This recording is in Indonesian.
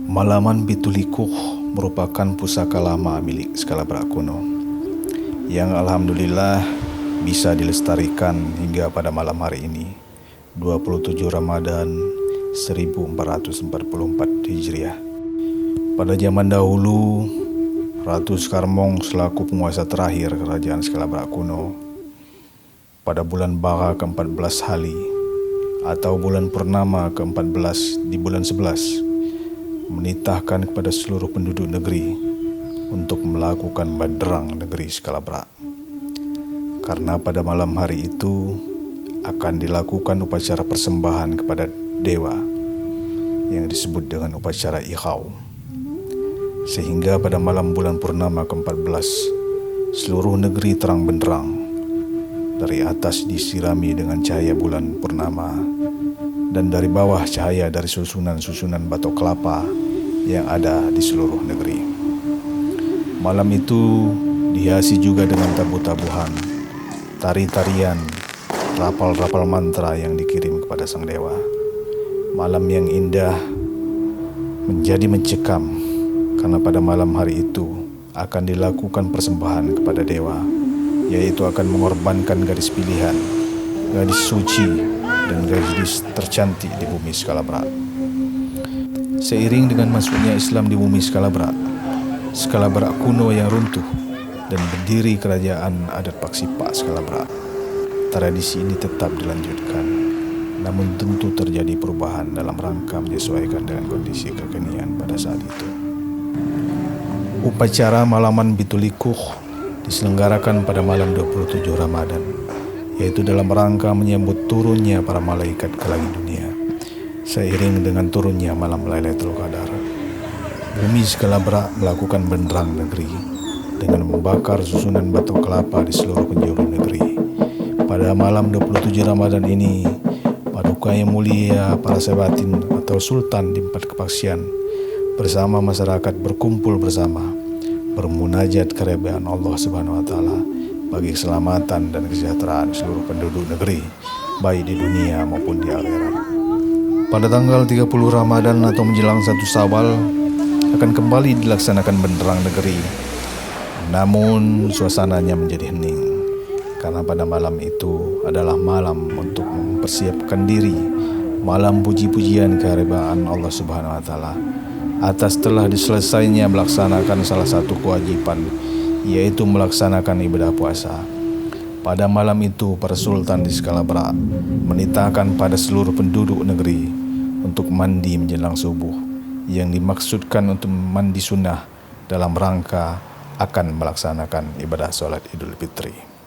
Malaman Bitulikuh merupakan pusaka lama milik Skalabrak kuno yang alhamdulillah bisa dilestarikan hingga pada malam hari ini 27 Ramadan 1444 Hijriah. Pada zaman dahulu, Ratu Skarmong selaku penguasa terakhir kerajaan Skalabrak kuno pada bulan Bara ke-14 Hali atau bulan Purnama ke-14 di bulan 11 menitahkan kepada seluruh penduduk negeri untuk melakukan badrang negeri Skalabrak. Karena pada malam hari itu akan dilakukan upacara persembahan kepada dewa yang disebut dengan upacara Ikhau. Sehingga pada malam bulan Purnama ke-14 seluruh negeri terang benderang. Dari atas disirami dengan cahaya bulan purnama dan dari bawah cahaya dari susunan-susunan batok kelapa yang ada di seluruh negeri. Malam itu dihiasi juga dengan tabuh-tabuhan, tari-tarian, rapal-rapal mantra yang dikirim kepada sang dewa. Malam yang indah menjadi mencekam karena pada malam hari itu akan dilakukan persembahan kepada dewa, yaitu akan mengorbankan gadis pilihan, gadis suci dan gadis tercantik di bumi Skalabrak. Seiring dengan masuknya Islam di bumi Skalabrak, Skalabrak kuno yang runtuh dan berdiri kerajaan adat Paksipa Skalabrak, tradisi ini tetap dilanjutkan, namun tentu terjadi perubahan dalam rangka menyesuaikan dengan kondisi kekinian pada saat itu. Upacara Malaman Bitulikuh diselenggarakan pada malam 27 Ramadan, yaitu dalam rangka menyambut turunnya para malaikat ke langit dunia. Seiring dengan turunnya malam Lailatul Qadar, bumi Skalabrak melakukan benderang negeri dengan membakar susunan batu kelapa di seluruh penjuru negeri. Pada malam 27 Ramadan ini, Paduka Yang Mulia para Sebatin atau Sultan di 4 kepaksian bersama masyarakat berkumpul bersama bermunajat kerebahan Allah Subhanahu wa taala bagi keselamatan dan kesejahteraan seluruh penduduk negeri, baik di dunia maupun di akhirat. Pada tanggal 30 Ramadan atau menjelang 1 Syawal akan kembali dilaksanakan benderang negeri. Namun suasananya menjadi hening karena pada malam itu adalah malam untuk mempersiapkan diri, malam puji-pujian kehadiran Allah Subhanahu wa taala atas telah diselesainya melaksanakan salah satu kewajiban, yaitu melaksanakan ibadah puasa. Pada malam itu para sultan di Skalabrak menitahkan pada seluruh penduduk negeri untuk mandi menjelang subuh, yang dimaksudkan untuk mandi sunnah dalam rangka akan melaksanakan ibadah sholat Idul Fitri.